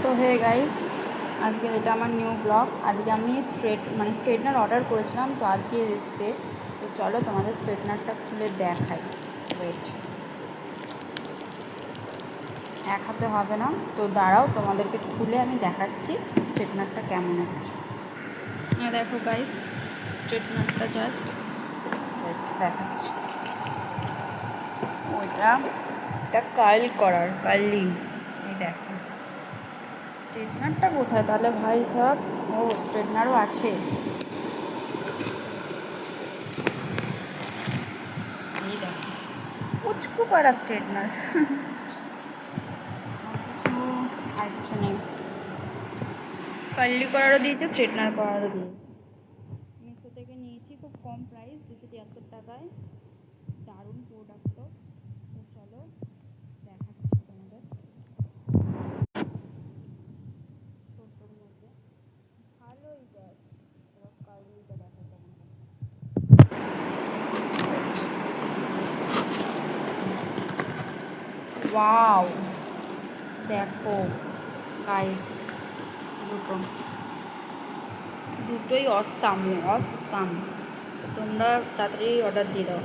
তো hey guys, আজকের এটা আমার নিউ ব্লগ। আজকে আমি স্ট্রেটনার অর্ডার করেছিলাম, তো আজকে এসছে। তো চলো তোমাদের স্ট্রেটনারটা খুলে দেখাই। ওয়েট, এক হাতে হবে না, তো দাঁড়াও তোমাদেরকে খুলে আমি দেখাচ্ছি স্ট্রেটনারটা কেমন এসছে। দেখো গাইস, স্ট্রেটনারটা জাস্ট ওয়েট দেখাচ্ছি। ওইটা এটা কার্লি, এই দেখো। স্ট্রেটনারটা কোথায় তাহলে ভাই সব? ও, স্ট্রেটনারও আছে, এই দেখো, পুচকু পাড়া স্ট্রেটনার। আর কিছু নেই। কার্লি করারও দিয়েছে, স্ট্রেটনার করারও দিয়েছে। মিশো থেকে নিয়েছি, খুব কম প্রাইস, 273 টাকায়। দারুণ প্রোডাক্ট। তো চলো দেখাচ্ছি তোমাদের। ছোটোর মধ্যে ভালোই জাস্ট, এবার কার্লিটা দেখো কেমন। ওয়াও, দেখো গাইস, দুটোই অসাম। তোমরা তাড়াতাড়ি অর্ডার দিয়ে দাও।